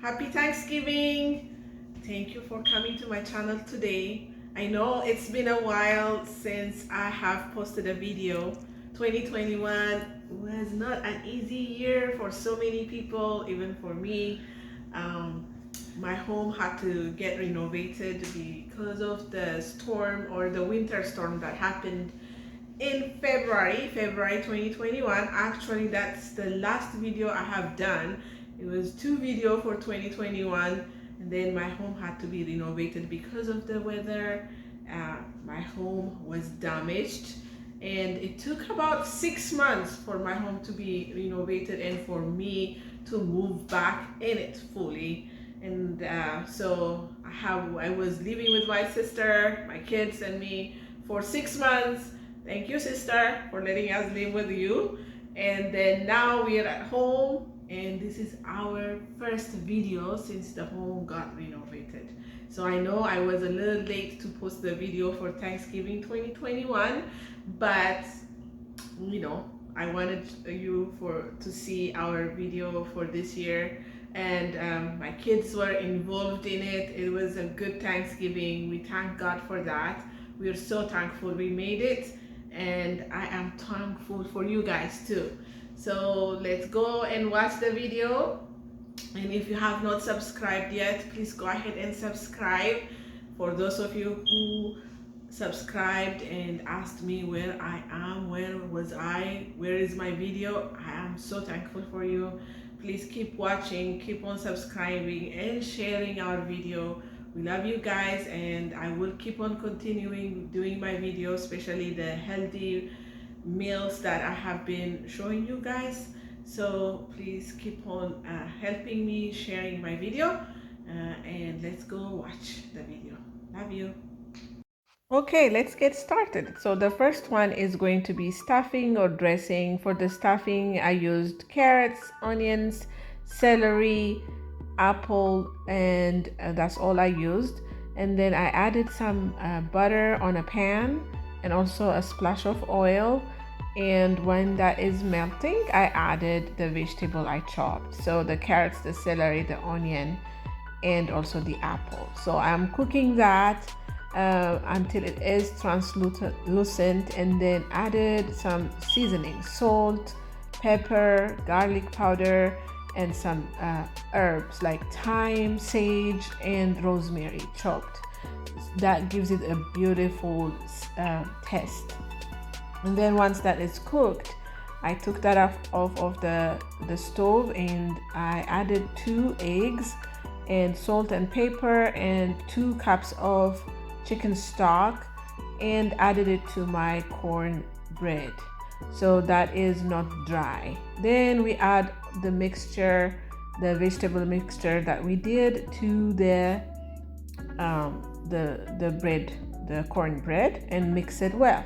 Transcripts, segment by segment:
Happy Thanksgiving! Thank you for coming to my channel today. I know it's been a while since I have posted a video. 2021 was not an easy year for so many people, even for me. Um, my home had to get renovated because of the storm or the winter storm that happened in February 2021. Actually, that's the last video I have done. It was two video for 2021, and then my home had to be renovated because of the weather. My home was damaged, and it took about 6 months for my home to be renovated and for me to move back in it fully. And so I was living with my sister, my kids, and me for 6 months. Thank you, sister, for letting us live with you. And then now we are at home, and this is our first video since the home got renovated. So I know I was a little late to post the video for Thanksgiving 2021, but I wanted you to see our video for this year, and my kids were involved in it. It was a good Thanksgiving. We thank God for that. We are so thankful we made it, and I am thankful for you guys too. So let's go and watch the video. And if you have not subscribed yet, please go ahead and subscribe. For those of you who subscribed and asked me where I am, where was I, where is my video, I am so thankful for you. Please keep watching, keep on subscribing and sharing our video. We love you guys, and I will keep on continuing doing my videos, especially the healthy meals that I have been showing you guys. So please keep on helping me sharing my video, and let's go watch the video. Love you. Okay, let's get started. So the first one is going to be stuffing or dressing. For the stuffing, I used carrots, onions, celery, apple, and that's all I used. And then I added some butter on a pan and also a splash of oil. And when that is melting, I added the vegetable I chopped. So the carrots, the celery, the onion, and also the apple. So I'm cooking that until it is translucent, and then added some seasoning, salt, pepper, garlic powder, and some herbs like thyme, sage, and rosemary chopped. That gives it a beautiful taste. And then once that is cooked, I took that off of the stove, and I added 2 eggs and salt and pepper and 2 cups of chicken stock, and added it to my corn bread so that is not dry. Then we add the mixture, the vegetable mixture that we did to the bread, the corn bread, and mix it well.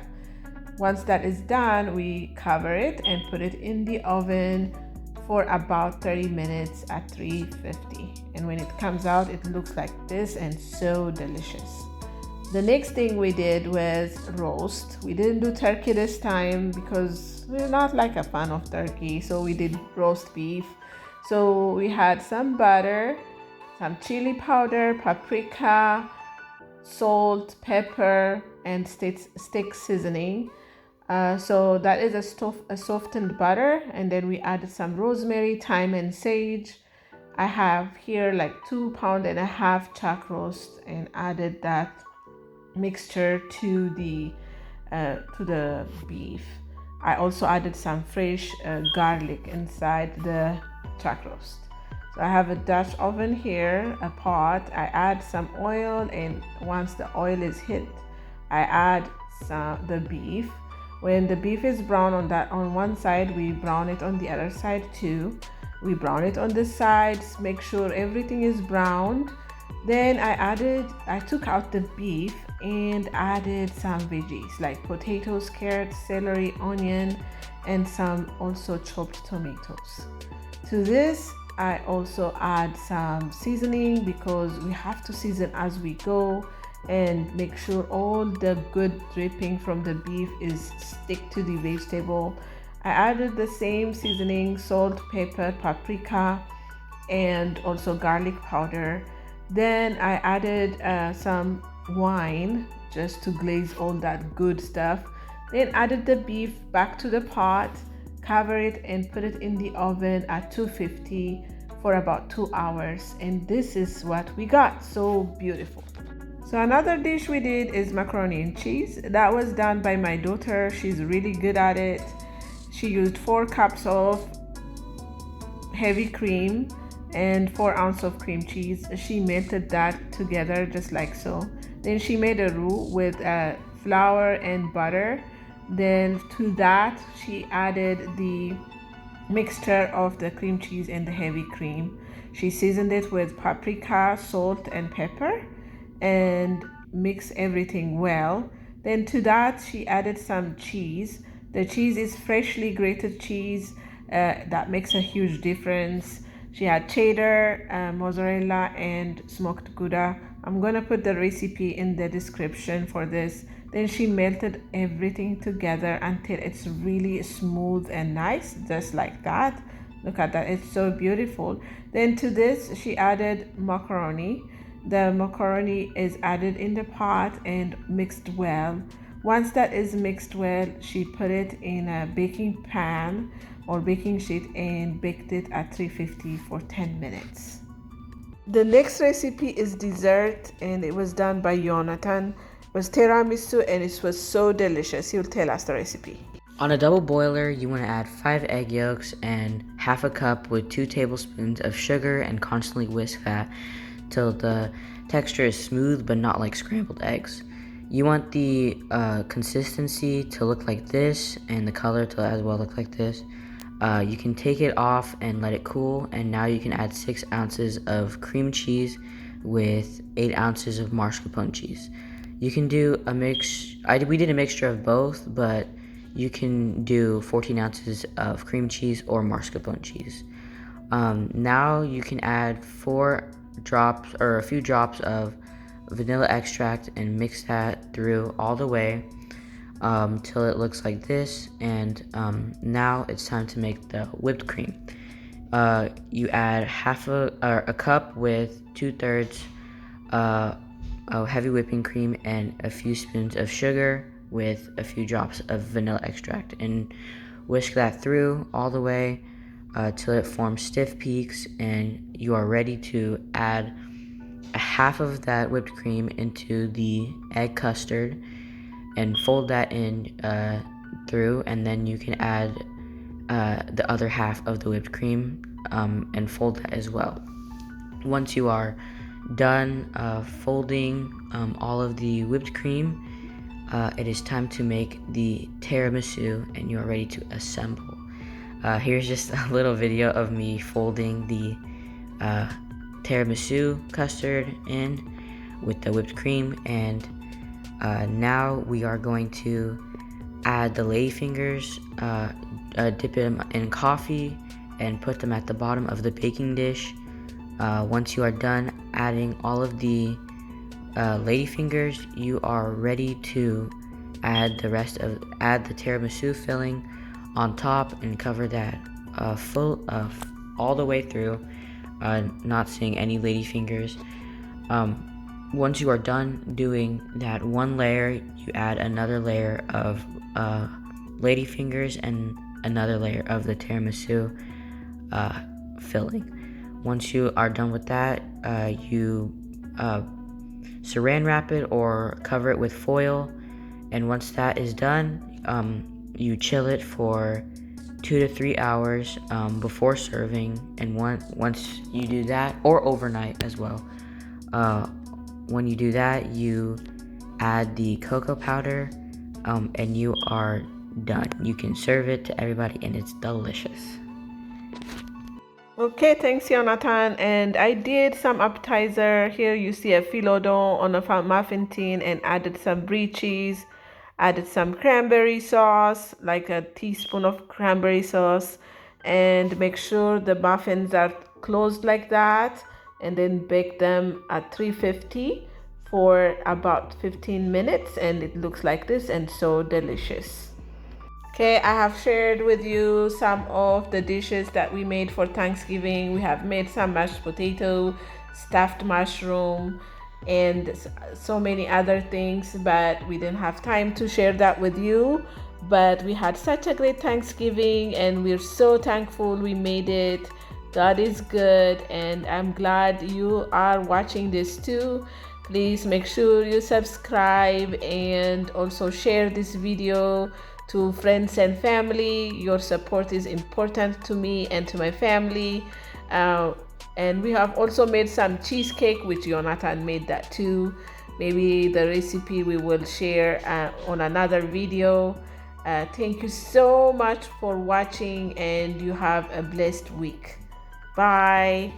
Once that is done, we cover it and put it in the oven for about 30 minutes at 350. And when it comes out, it looks like this and so delicious. The next thing we did was roast. We didn't do turkey this time because we're not like a fan of turkey, so we did roast beef. So we had some butter, some chili powder, paprika, salt, pepper, and steak seasoning. So that is a softened butter, and then we added some rosemary, thyme, and sage. I have here like 2.5 pounds chuck roast, and added that mixture to the beef. I also added some fresh garlic inside the chuck roast. So I have a Dutch oven here, a pot. I add some oil, and once the oil is hit, I add the beef. When the beef is brown on one side, we brown it on the other side too. We brown it on the sides, make sure everything is browned. Then I took out the beef and added some veggies like potatoes, carrots, celery, onion, and some also chopped tomatoes. To this, I also add some seasoning because we have to season as we go and make sure all the good dripping from the beef is stick to the vegetable. I added the same seasoning, salt, pepper, paprika, and also garlic powder. Then I added some wine just to glaze all that good stuff. Then added the beef back to the pot, cover it and put it in the oven at 250 for about 2 hours. And this is what we got. So beautiful. So another dish we did is macaroni and cheese. That was done by my daughter. She's really good at it. She used 4 cups of heavy cream and 4 ounces of cream cheese. She melted that together just like so. Then she made a roux with flour and butter. Then to that she added the mixture of the cream cheese and the heavy cream. She seasoned it with paprika, salt and pepper and mix everything well. Then to that she added some cheese. The cheese is freshly grated cheese. That makes a huge difference. She had cheddar, mozzarella and smoked Gouda. I'm gonna put the recipe in the description for this. Then she melted everything together until it's really smooth and nice, just like that. Look at that, it's so beautiful. Then to this she added macaroni. The macaroni is added in the pot and mixed well. Once that is mixed well, she put it in a baking pan or baking sheet and baked it at 350 for 10 minutes. The next recipe is dessert and it was done by Jonathan. It was tiramisu and it was so delicious. He will tell us the recipe. On a double boiler, you want to add 5 egg yolks and half a cup with 2 tablespoons of sugar and constantly whisk that till the texture is smooth but not like scrambled eggs. You want the consistency to look like this and the color to as well look like this. You can take it off and let it cool, and now you can add 6 ounces of cream cheese with 8 ounces of mascarpone cheese. You can do a mix. We did a mixture of both, but you can do 14 ounces of cream cheese or mascarpone cheese. Now you can add 4 drops or a few drops of vanilla extract and mix that through all the way till it looks like this. And now it's time to make the whipped cream. You add half a cup with 2/3 of heavy whipping cream and a few spoons of sugar with a few drops of vanilla extract, and whisk that through all the way till it forms stiff peaks, and you are ready to add a half of that whipped cream into the egg custard and fold that in through, and then you can add the other half of the whipped cream and fold that as well. Once you are done folding all of the whipped cream, it is time to make the tiramisu and you are ready to assemble. Here's just a little video of me folding the tiramisu custard in with the whipped cream, and now we are going to add the ladyfingers, dip them in coffee and put them at the bottom of the baking dish. Once you are done adding all of the ladyfingers, you are ready to add the tiramisu filling on top and cover that full of all the way through, not seeing any ladyfingers. Once you are done doing that one layer, you add another layer of ladyfingers and another layer of the tiramisu filling. Once you are done with that, you saran wrap it or cover it with foil, and once that is done, you chill it for 2 to 3 hours before serving. And once you do that, or overnight as well, when you do that, you add the cocoa powder and you are done. You can serve it to everybody and it's delicious. Okay, thanks Jonathan. And I did some appetizer. Here you see a philodon on a muffin tin and added some brie cheese, added some cranberry sauce, like a teaspoon of cranberry sauce, and make sure the muffins are closed like that, and then bake them at 350 for about 15 minutes, and it looks like this and so delicious. Okay, I have shared with you some of the dishes that we made for Thanksgiving. We have made some mashed potato, stuffed mushroom, and so many other things, but we didn't have time to share that with you. But we had such a great Thanksgiving, and we're so thankful we made it. God is good, and I'm glad you are watching this too. Please make sure you subscribe and also share this video to friends and family. Your support is important to me and to my family. And we have also made some cheesecake, which Jonathan made that too. Maybe the recipe we will share on another video. Thank you so much for watching, and you have a blessed week. Bye.